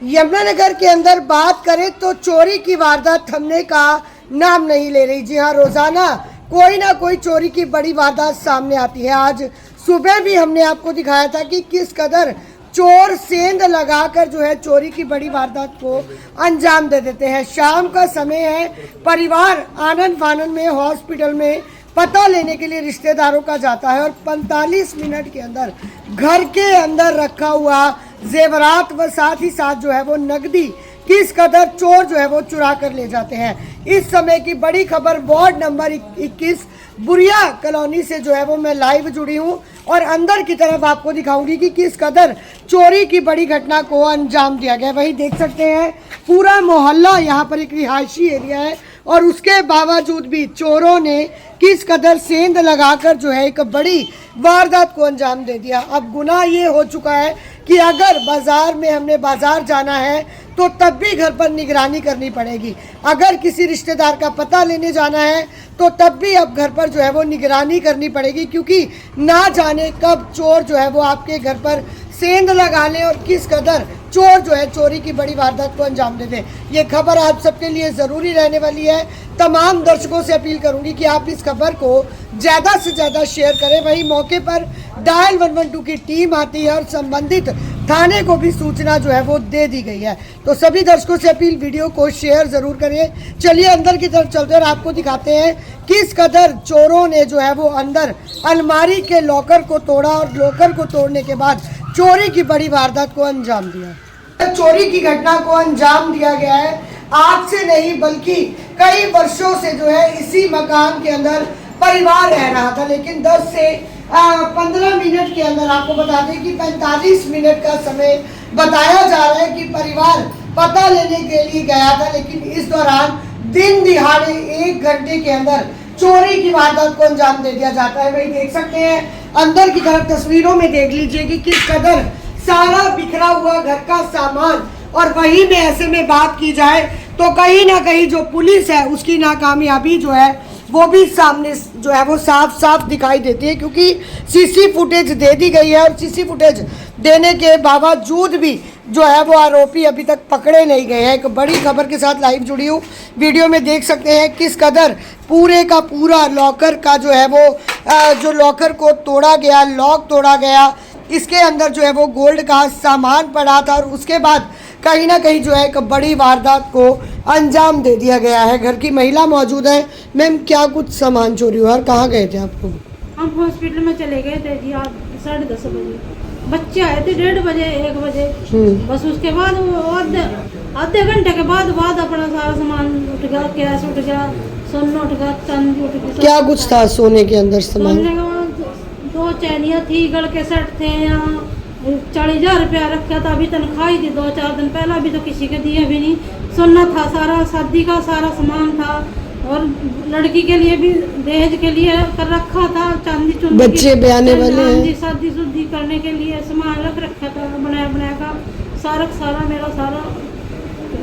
यमुनानगर के अंदर बात करें तो चोरी की वारदात थमने का नाम नहीं ले रही। जी हाँ, रोजाना कोई ना कोई चोरी की बड़ी वारदात सामने आती है। आज सुबह भी हमने आपको दिखाया था कि किस कदर चोर सेंध लगाकर जो है चोरी की बड़ी वारदात को अंजाम दे देते हैं। शाम का समय है, परिवार आनंद फानंद में हॉस्पिटल में पता लेने के लिए रिश्तेदारों का जाता है और 45 मिनट के अंदर घर के अंदर रखा हुआ जेवरात व साथ ही साथ जो है वो नकदी किस कदर चोर जो है वो चुरा कर ले जाते हैं। इस समय की बड़ी खबर वार्ड नंबर 21 बुरिया कॉलोनी से जो है वो मैं लाइव जुड़ी हूँ और अंदर की तरफ आपको दिखाऊंगी कि किस कदर चोरी की बड़ी घटना को अंजाम दिया गया। वही देख सकते हैं पूरा मोहल्ला यहाँ पर एक रिहायशी एरिया है और उसके बावजूद भी चोरों ने किस कदर सेंध लगाकर जो है एक बड़ी वारदात को अंजाम दे दिया। अब गुनाह ये हो चुका है कि अगर बाजार में हमने बाजार जाना है तो तब भी घर पर निगरानी करनी पड़ेगी। अगर किसी रिश्तेदार का पता लेने जाना है तो तब भी अब घर पर जो है वो निगरानी करनी पड़ेगी, क्योंकि ना जाने कब चोर जो है वो आपके घर पर सेंध लगा ले और किस कदर चोर जो है चोरी की बड़ी वारदात को अंजाम दे दे। ये खबर आप सबके लिए ज़रूरी रहने वाली है। तमाम दर्शकों से अपील करूंगी कि आप इस खबर को ज़्यादा से ज़्यादा शेयर करें। वहीं मौके पर डायल 112 की टीम आती है और संबंधित थाने को भी सूचना जो है वो दे दी गई है। तो सभी दर्शकों से अपील, वीडियो को शेयर ज़रूर करें। चलिए अंदर की तरफ चलते हैं और आपको दिखाते हैं किस कदर चोरों ने जो है वो अंदर अलमारी के लॉकर को तोड़ा और लॉकर को तोड़ने के बाद चोरी की बड़ी वारदात को अंजाम दिया। चोरी की घटना को अंजाम दिया गया है। आज से नहीं बल्कि कई वर्षों से जो है इसी मकान के अंदर परिवार रह रहा था, लेकिन 10 से 15 मिनट के अंदर आपको बता दें कि 45 मिनट का समय बताया जा रहा है कि परिवार पता लेने के लिए गया था, लेकिन इस दौरान दिन दिहाड़े 1 घंटे के अंदर चोरी की वारदात को अंजाम दे दिया जाता है। वही देख सकते हैं अंदर की तरफ तस्वीरों में देख लीजिए कि किस कदर सारा बिखरा हुआ घर का सामान। और वहीं में ऐसे में बात की जाए तो कहीं ना कहीं जो पुलिस है उसकी नाकामयाबी जो है वो भी सामने जो है वो साफ साफ दिखाई देती है, क्योंकि सीसी फुटेज दे दी गई है और सीसी फुटेज देने के बावजूद भी जो है वो आरोपी अभी तक पकड़े नहीं गए हैं। एक बड़ी खबर के साथ लाइव जुड़ी हूँ। वीडियो में देख सकते हैं किस कदर पूरे का पूरा लॉकर का जो है वो जो लॉकर को तोड़ा गया, लॉक तोड़ा गया। इसके अंदर जो है वो गोल्ड का सामान पड़ा था और उसके बाद कहीं ना कहीं जो है एक बड़ी वारदात को अंजाम दे दिया गया है। घर की महिला मौजूद है। मैम, क्या कुछ सामान चोरी हुआ और कहाँ गए थे आपको? हम हॉस्पिटल में चले गए थे जी, आप 10:30 बजे। बच्चे आए थे 1:30 बजे 1 बजे। बस उसके बाद वो आधे घंटे के बाद अपना सारा सामान उठ गया, कैश उठ गया, सोना उठ गया, चांदी उठ गया। क्या कुछ था सोने के अंदर सामान? 2 चैनियाँ थी, गल के सेट थे, यहाँ 40,000 रुपया रखा था। अभी तनख्वाही थी 2-4 दिन पहले, अभी तो किसी के दिए भी नहीं। सोना था सारा, शादी का सारा सामान था और लड़की के लिए भी दहेज के लिए कर रखा था। चांदी चुंदी, बच्चे ब्याने वाले हैं, शादी शुद्धी करने के लिए सामान रख रखा था, बनाया का सारा मेरा सारा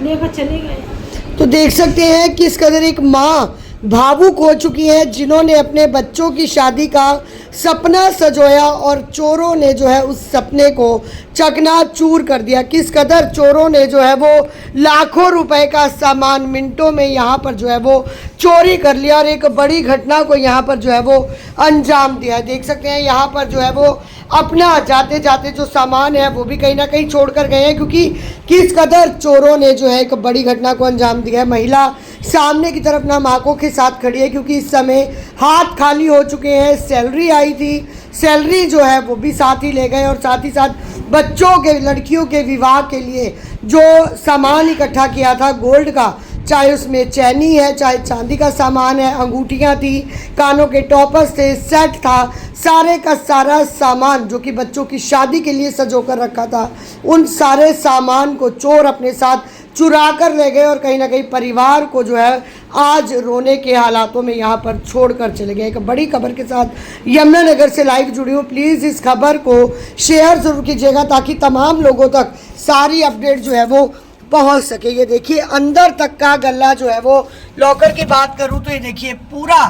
लेकर चले गए। तो देख सकते हैं किस कदर एक माँ भावुक हो चुकी है, जिन्होंने अपने बच्चों की शादी का सपना सजोया और चोरों ने जो है उस सपने को चकनाचूर कर दिया। किस कदर चोरों ने जो है वो लाखों रुपए का सामान मिनटों में यहाँ पर जो है वो चोरी कर लिया और एक बड़ी घटना को यहाँ पर जो है वो अंजाम दिया। देख सकते हैं यहाँ पर जो है वो अपना जाते जाते जो सामान है वो भी कहीं ना कहीं छोड़ कर गए हैं, क्योंकि किस कदर चोरों ने जो है एक बड़ी घटना को अंजाम दिया है। महिला सामने की तरफ नाम आंखों के साथ खड़ी है, क्योंकि इस समय हाथ खाली हो चुके हैं। सैलरी आई थी, सैलरी जो है वो भी साथ ही ले गए और साथ ही साथ बच्चों के, लड़कियों के विवाह के लिए जो सामान इकट्ठा किया था गोल्ड का, चाहे उसमें चैनी है, चाहे चांदी का सामान है, अंगूठियाँ थी, कानों के टॉपर्स थे, सेट था, सारे का सारा सामान जो कि बच्चों की शादी के लिए सजो कर रखा था, उन सारे सामान को चोर अपने साथ चुरा कर ले गए और कहीं ना कहीं परिवार को जो है आज रोने के हालातों में यहाँ पर छोड़ कर चले गए। एक बड़ी खबर के साथ यमुनानगर से लाइव जुड़ी हूँ। प्लीज़ इस खबर को शेयर ज़रूर कीजिएगा ताकि तमाम लोगों तक सारी अपडेट जो है वो पहुंच सके। ये देखिए अंदर तक का गल्ला जो है वो, लॉकर की बात करूं तो ये देखिए पूरा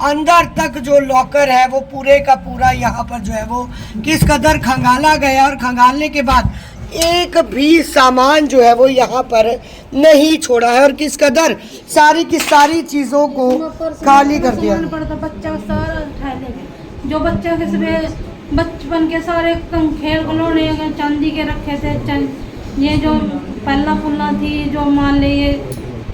अंदर तक जो लॉकर है वो पूरे का पूरा यहाँ पर जो है वो किस कदर खंगाला गया और खंगालने के बाद एक भी सामान जो है वो यहाँ पर नहीं छोड़ा है और किस कदर सारी की सारी चीज़ों को खाली कर दिया। सामान पड़ता बच्चा का सारा उठा लेंगे, जो बच्चा के सुबह बचपन के सारे खेल खिलौने चांदी के रखे थे, ये जो पल्ला पुल्ला थी, जो मान ले ये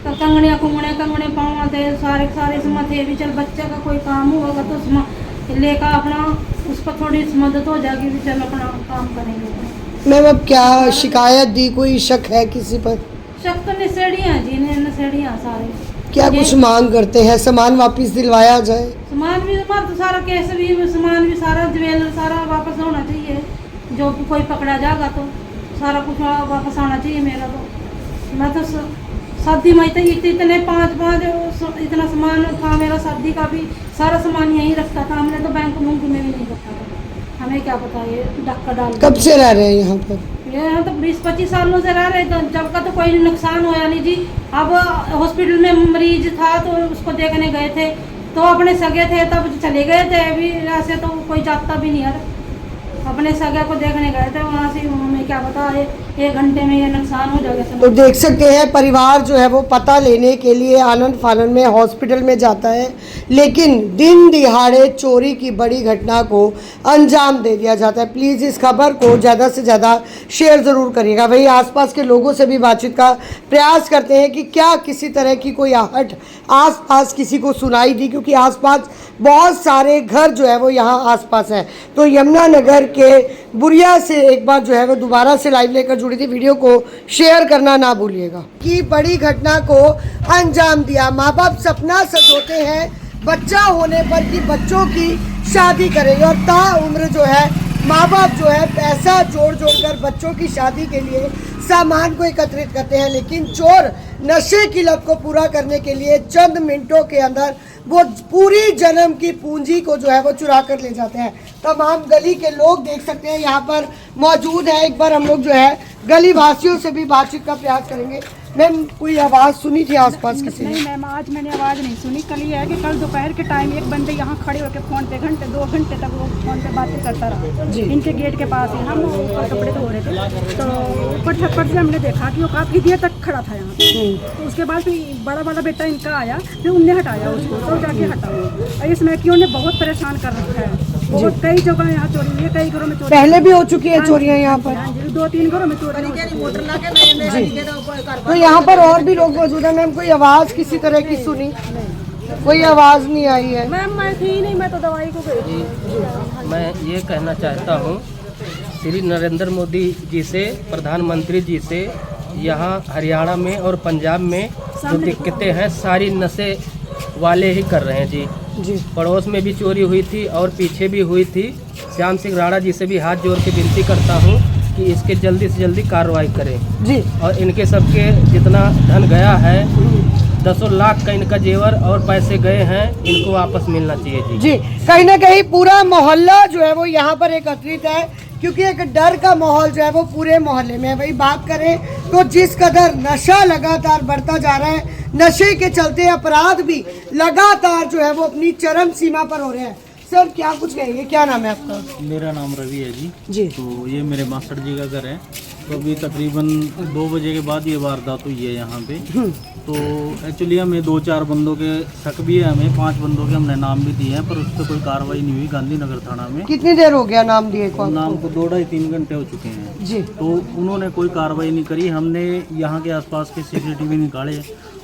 कंगने पाँव थे, सारे इसमें थे भी। चल बच्चे का कोई काम होगा तो उसमें लेकर अपना उस पर थोड़ी सी मदद हो जाएगी, भी चल अपना काम करेंगे। मैम अब क्या शिकायत दी, कोई शक है किसी पर? शक तो नशेड़ियाँ जी, नशेड़ियाँ सारे। क्या कुछ मांग करते हैं, सामान वापस दिलवाया जाए? सामान भी हमारा तो सारा केस भी, सामान भी सारा ज्वेलर सारा वापस होना चाहिए, जो कोई पकड़ा जाएगा तो सारा कुछ वापस आना चाहिए मेरा। तो मैं तो शादी में इतने पाँच इतना सामान था मेरा, शादी का भी सारा सामान यहीं रखता था हमने, तो बैंक में भी नहीं रखा था, हमें क्या पता ये डक्का डाल। कब से रह रहे हैं यहाँ पर? ये यहाँ तो 20-25 सालों से रह रहे, तो जब का तो कोई नुकसान होया नहीं जी। अब हॉस्पिटल में मरीज था तो उसको देखने गए थे, तो अपने सगे थे तब चले गए थे, अभी ऐसे तो कोई जाता भी नहीं है। अपने सगे को देखने गए थे, वहाँ से हमें क्या पता है 1 घंटे में ये नुकसान हो जाएगा। तो देख सकते हैं परिवार जो है वो पता लेने के लिए आनंद फानन में हॉस्पिटल में जाता है, लेकिन दिन दिहाड़े चोरी की बड़ी घटना को अंजाम दे दिया जाता है। प्लीज़ इस खबर को ज़्यादा से ज़्यादा शेयर ज़रूर करिएगा। वही आसपास के लोगों से भी बातचीत का प्रयास करते हैं कि क्या किसी तरह की कोई आहट आसपास किसी को सुनाई दी, क्योंकि आसपास बहुत सारे घर जो है वो यहाँ आसपास हैं। तो यमुनानगर के बुरिया से एक बार जो है वो दोबारा से लाइव लेकर जुड़ी थी, वीडियो को शेयर करना ना भूलिएगा। कि बड़ी घटना को अंजाम दिया, माँ बाप सपना सजोते हैं बच्चा होने पर कि बच्चों की शादी करेंगे, और ताउम्र जो है माँ बाप जो है पैसा जोड़ कर बच्चों की शादी के लिए सामान को एकत्रित करते हैं, लेकिन चोर नशे की लत को पूरा करने के लिए चंद मिनटों के अंदर वो पूरी जन्म की पूंजी को जो है वो चुरा कर ले जाते हैं। तमाम गली के लोग देख सकते हैं यहाँ पर मौजूद है। एक बार हम लोग जो है गली वासियों से भी बातचीत का प्रयास करेंगे। मैम कोई आवाज़ सुनी थी आसपास किसी ने? नहीं मैम, आज मैंने आवाज़ नहीं सुनी। कल ये है कि कल दोपहर के टाइम एक बंदे यहाँ खड़े होकर फ़ोन पे 2 घंटे तक वो फ़ोन पे बातें करता रहा इनके गेट के पास ही। हम ऊपर कपड़े धो रहे थे, तो ऊपर छप्पर से हमने देखा कि वो काफ़ी देर तक खड़ा था यहाँ पे। तो उसके बाद फिर बड़ा वाला बेटा इनका आया, फिर उनने हटाया उसको, तो जाके हटा। और इस लड़कियों ने बहुत परेशान कर रखा है, बहुत कई जगह यहाँ चोरी हुई है, कई घरों में चोरी पहले भी हो चुकी है चोरियाँ यहाँ पर? 2-3 घरों में चोरी। तो यहाँ पर और भी लोग मौजूद है। मैम कोई आवाज़ किसी तरह की सुनी? कोई आवाज़ नहीं आई है। मैम मैं थी नहीं, मैं तो दवाई को गई थी। मैं ये कहना चाहता हूँ श्री नरेंद्र मोदी जी से, प्रधानमंत्री जी से, यहाँ हरियाणा में और पंजाब में जो दिक्कतें हैं सारी नशे वाले ही कर रहे हैं जी। पड़ोस में भी चोरी हुई थी और पीछे भी हुई थी। श्याम सिंह राणा जी से भी हाथ जोड़ के विनती करता हूँ कि इसके जल्दी से जल्दी कार्रवाई करें जी। और इनके सबके जितना धन गया है, 10 लाख का इनका जेवर और पैसे गए हैं, इनको वापस मिलना चाहिए जी। जी कहीं ना कहीं पूरा मोहल्ला जो है वो यहाँ पर एकत्रित है, क्योंकि एक डर का माहौल जो है वो पूरे मोहल्ले में है। वही बात करें तो जिस कदर नशा लगातार बढ़ता जा रहा है, नशे के चलते अपराध भी लगातार जो है वो अपनी चरम सीमा पर हो रहे हैं। सर क्या कुछ कहेंगे, क्या नाम है आपका? मेरा नाम रवि है जी। जी तो ये मेरे मास्टर जी का घर है। तो अभी तकरीबन 2 बजे के बाद ये वारदात हुई है यहाँ पे। तो एक्चुअली हमें 2-4 बंदों के शक भी है, हमें 5 बंदों के हमने नाम भी दिए हैं, पर उस पर कोई कार्रवाई नहीं हुई गांधीनगर थाना में। कितनी देर हो गया नाम दिए को? नाम को 2-2.5-3 घंटे हो चुके हैं जी। तो उन्होंने कोई कार्रवाई नहीं करी। हमने यहाँ के आसपास के CCTV निकाले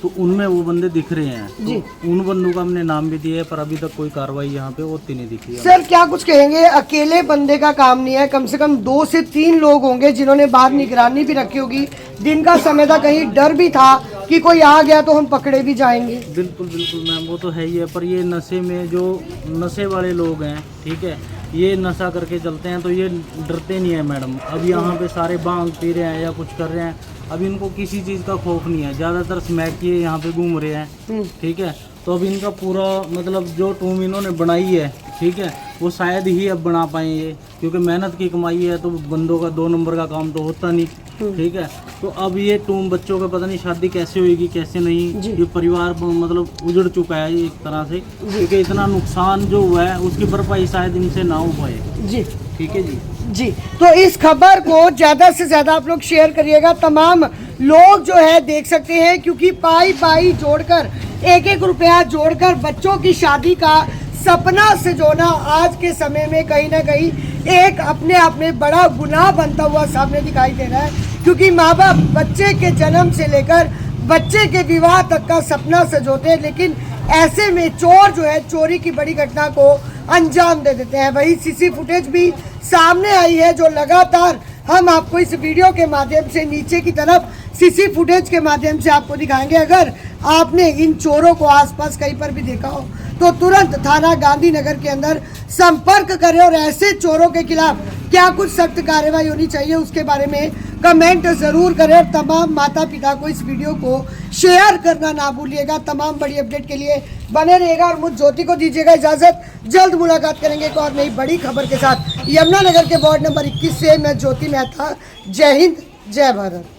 तो उनमें वो बंदे दिख रहे हैं जी। तो उन बंदों का हमने नाम भी दिया है, पर अभी तक कोई कार्रवाई यहाँ पे होती नहीं दिखी है। सर क्या कुछ कहेंगे, अकेले बंदे का काम नहीं है, कम से कम 2 से 3 लोग होंगे जिन्होंने बाहर निगरानी भी रखी होगी। दिन का समय था, कहीं डर भी था कि कोई आ गया तो हम पकड़े भी जाएंगे। बिल्कुल बिल्कुल मैम, वो तो है ही है, पर ये नशे में जो नशे वाले लोग हैं, ठीक है, ये नशा करके चलते हैं तो ये डरते नहीं है मैडम। अब यहाँ पे सारे भांग पी रहे हैं या कुछ कर रहे हैं, अब इनको किसी चीज़ का खौफ नहीं है। ज़्यादातर स्मैक किए यहाँ पे घूम रहे हैं, ठीक है। तो अब इनका पूरा मतलब जो टीम इन्होंने बनाई है, ठीक है, वो शायद ही अब बना पाएंगे, क्योंकि मेहनत की कमाई है तो बंदों का 2 नंबर का काम तो होता नहीं, ठीक है। तो अब ये टीम बच्चों का पता नहीं शादी कैसे होगी कैसे नहीं, ये परिवार मतलब उजड़ चुका है एक तरह से, क्योंकि इतना नुकसान जो हुआ है उसकी भरपाई शायद इनसे ना हो पाए जी। ठीक है जी। जी, तो इस खबर को ज्यादा से ज्यादा आप लोग शेयर करिएगा। तमाम लोग जो है देख सकते हैं, क्योंकि पाई पाई जोड़कर, एक एक रुपया जोड़कर बच्चों की शादी का सपना सजोना आज के समय में कहीं ना कहीं एक अपने आप में बड़ा गुनाह बनता हुआ सामने दिखाई दे रहा है। क्योंकि माँ बाप बच्चे के जन्म से लेकर बच्चे के विवाह तक का सपना सजोते हैं, लेकिन ऐसे में चोर जो है चोरी की बड़ी घटना को अंजाम दे देते हैं। वही सीसी फुटेज भी सामने आई है, जो लगातार हम आपको इस वीडियो के माध्यम से नीचे की तरफ सीसी फुटेज के माध्यम से आपको दिखाएंगे। अगर आपने इन चोरों को आसपास कहीं पर भी देखा हो तो तुरंत थाना गांधीनगर के अंदर संपर्क करें और ऐसे चोरों के खिलाफ क्या कुछ सख्त कार्रवाई होनी चाहिए उसके बारे में कमेंट जरूर करें। और तमाम माता पिता को इस वीडियो को शेयर करना ना भूलिएगा। तमाम बड़ी अपडेट के लिए बने रहिएगा और मुझ ज्योति को दीजिएगा इजाजत। जल्द मुलाकात करेंगे एक और नई बड़ी खबर के साथ। यमुनानगर के वार्ड नंबर 21 से मैं ज्योति मेहता। जय हिंद, जय भारत।